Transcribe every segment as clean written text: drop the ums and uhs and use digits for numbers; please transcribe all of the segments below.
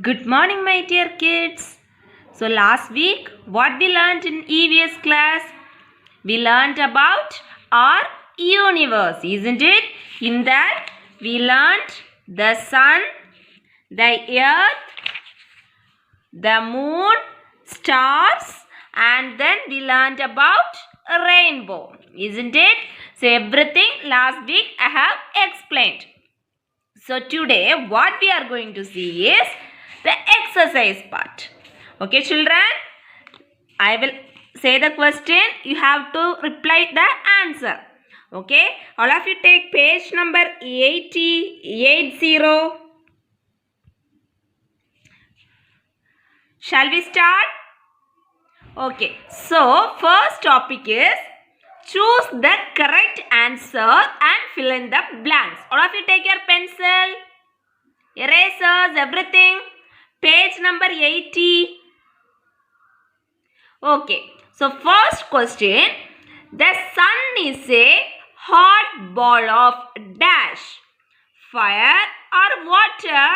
Good morning, my dear kids. So, last week, what we learned in EVS class? We learned about our universe, isn't it? In that, we learned the sun, the earth, the moon, stars, and then we learned about a rainbow, isn't it? So, everything last week I have explained. So today what we are going to see is the exercise part. Okay children, I will say the question, you have to reply the answer. Okay, all of you take page number 80. Shall we start? Okay, so first topic is choose the correct answer and fill in the blanks. All of you take your pencil, erasers, everything. Page number 80. Okay. So first question. The sun is a hot ball of dash. Fire or water?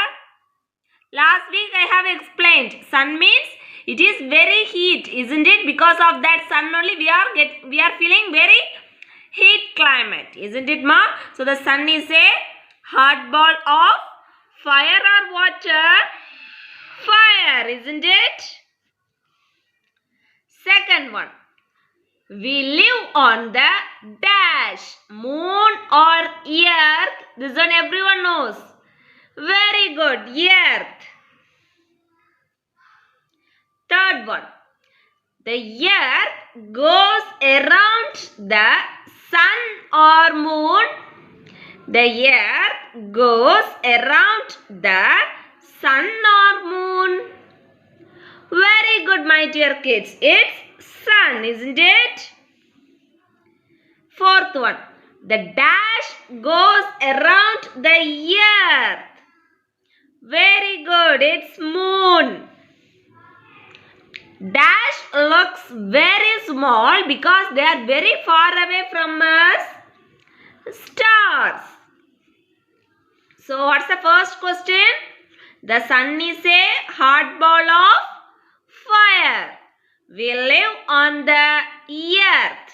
Last week I have explained. Sun means it is very heat, isn't it? Because of that sun only we are feeling very heat climate, isn't it, ma? So the sun is a hot ball of fire or water? Fire, isn't it? Second one. We live on the dash, moon or earth. This one everyone knows. Very good, earth. Third one. The earth goes around the sun or moon. The earth goes around the sun or moon. Very good, my dear kids. It's sun, isn't it? Fourth one. The dash goes around the earth. Very good. It's moon. Dash looks very small because they are very far away from us. Stars. So what's the first question? The sun is a hot ball of fire. We live on the earth.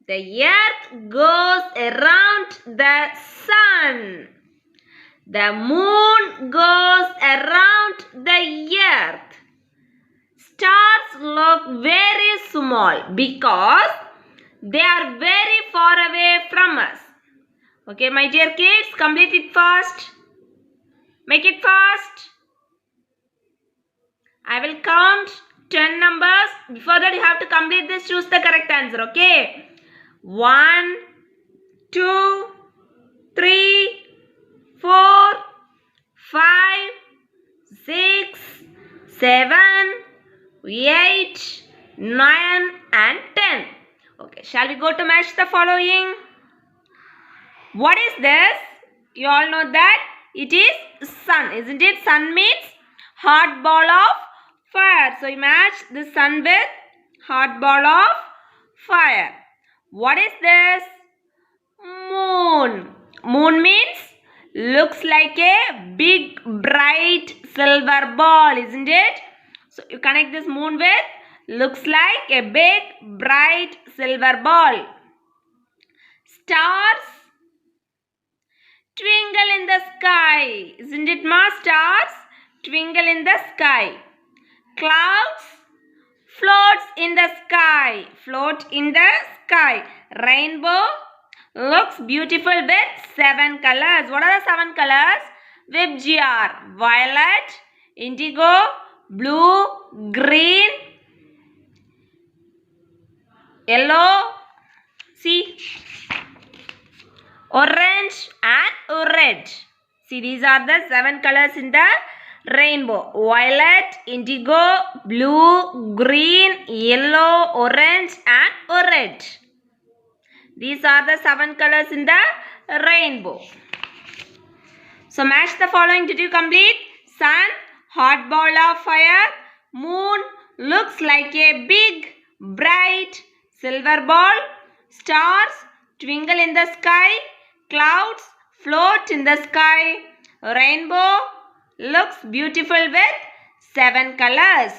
The earth goes around the sun. The moon goes around the earth. Stars look very small because they are very far away from us. Okay, my dear kids, complete it fast. Make it fast. I will count 10 numbers. Before that, you have to complete this. Choose the correct answer. Okay. 1, 2, 3, 4, 5, 6, 7, 8, 9 and 10. Okay. Shall we go to match the following? What is this? You all know that it is sun, isn't it? Sun means hot ball of fire. So you match the sun with hot ball of fire. What is this? Moon. Moon means looks like a big bright silver ball, isn't it? So you connect this moon with looks like a big bright silver ball. Stars twinkle in the sky, isn't it, ma? Stars twinkle in the sky. Clouds floats in the sky. Float in the sky. Rainbow looks beautiful with 7 colors. What are the 7 colors? WebGR. Violet, indigo, blue, green, yellow, see, orange and red. See, these are the 7 colors in the rainbow. Violet, indigo, blue, green, yellow, orange and red. These are the 7 colors in the rainbow. So match the following. Did you complete? Sun, hot ball of fire. Moon looks like a big bright silver ball. Stars twinkle in the sky. Clouds float in the sky. Rainbow looks beautiful with 7 colors.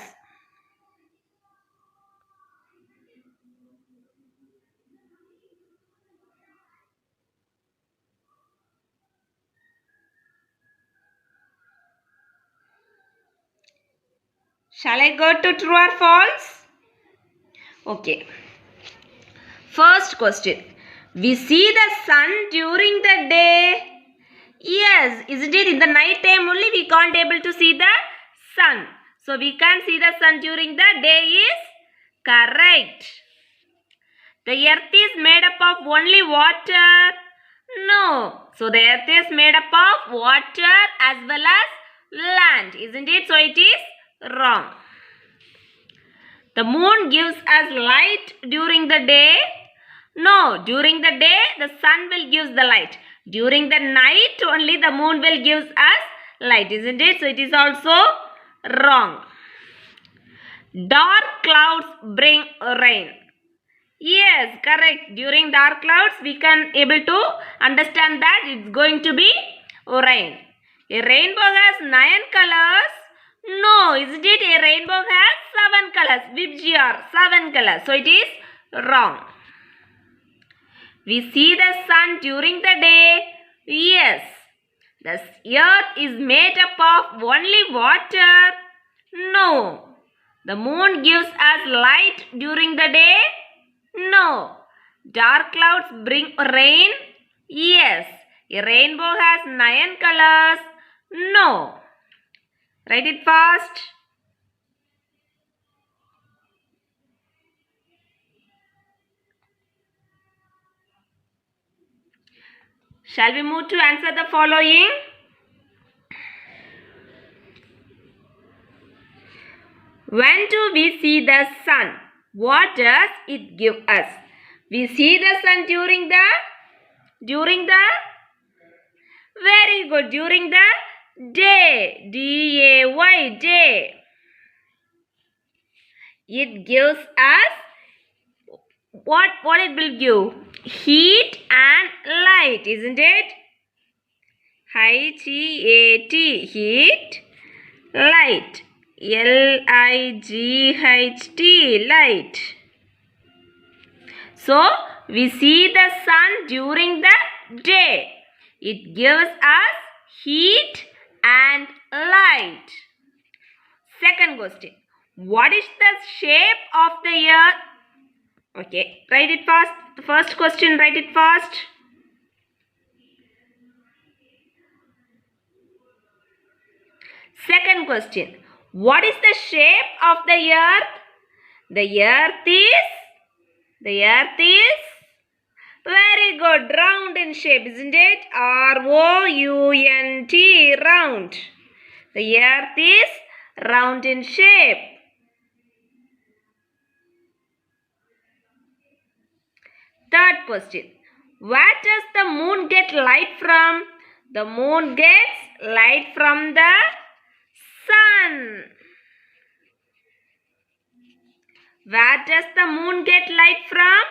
Shall I go to true or false? Okay. First question. We see the sun during the day. Yes, isn't it? In the night time only we can't able to see the sun. So we can't see the sun during the day is correct. The earth is made up of only water. No. So the earth is made up of water as well as land. Isn't it? So it is wrong. The moon gives us light during the day. No, during the day the sun will give the light. During the night only the moon will give us light, isn't it? So it is also wrong. Dark clouds bring rain. Yes, correct. During dark clouds we can able to understand that it's going to be rain. A rainbow has 9 colors. No, isn't it? A rainbow has 7 colors. Which are 7 colors. So it is wrong. We see the sun during the day. Yes. The earth is made up of only water. No. The moon gives us light during the day. No. Dark clouds bring rain. Yes. A rainbow has 9 colors. No. Write it fast. Shall we move to answer the following? When do we see the sun? What does it give us? We see the sun during the very good, during the day. D-A-Y, day. It gives us what it will give? Heat and light, isn't it? H-E-A-T, heat, light. L-I-G-H-T, light. So, we see the sun during the day. It gives us heat and light. Second question. What is the shape of the earth? Okay, write it fast. The first question, write it fast. Second question. What is the shape of the earth? The earth is very good, round in shape, isn't it? R-O-U-N-T, round. The earth is round in shape. Third question. Where does the moon get light from? The moon gets light from the sun. Where does the moon get light from?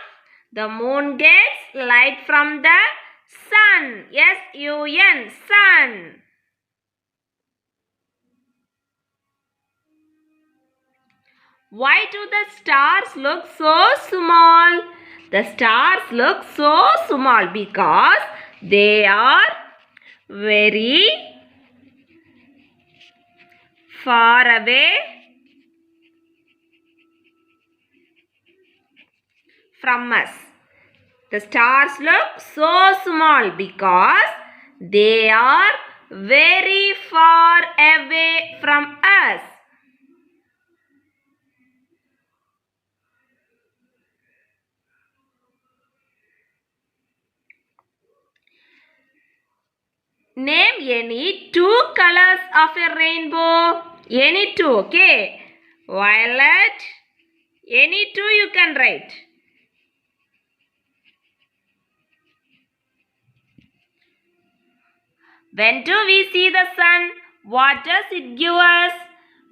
The moon gets light from the sun. S-U-N, sun. Why do the stars look so small? The stars look so small because they are very far away from us. The stars look so small because they are very far away from us. Name any 2 colors of a rainbow. Any 2, okay? Violet. Any 2 you can write. When do we see the sun? What does it give us?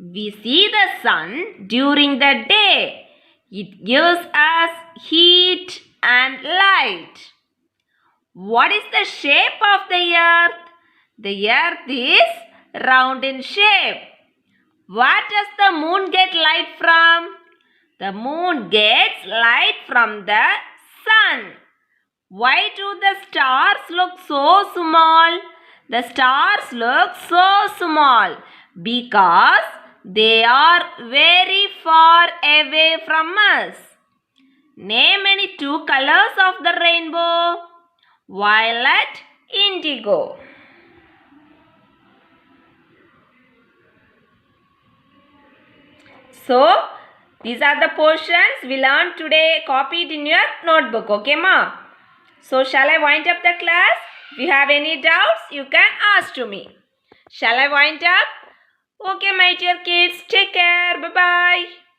We see the sun during the day. It gives us heat and light. What is the shape of the earth? The earth is round in shape. Where does the moon get light from? The moon gets light from the sun. Why do the stars look so small? The stars look so small because they are very far away from us. Name any two colors of the rainbow. Violet, indigo. So, these are the portions we learned today, copied in your notebook. Okay, ma? So, shall I wind up the class? If you have any doubts, you can ask to me. Shall I wind up? Okay, my dear kids. Take care. Bye-bye.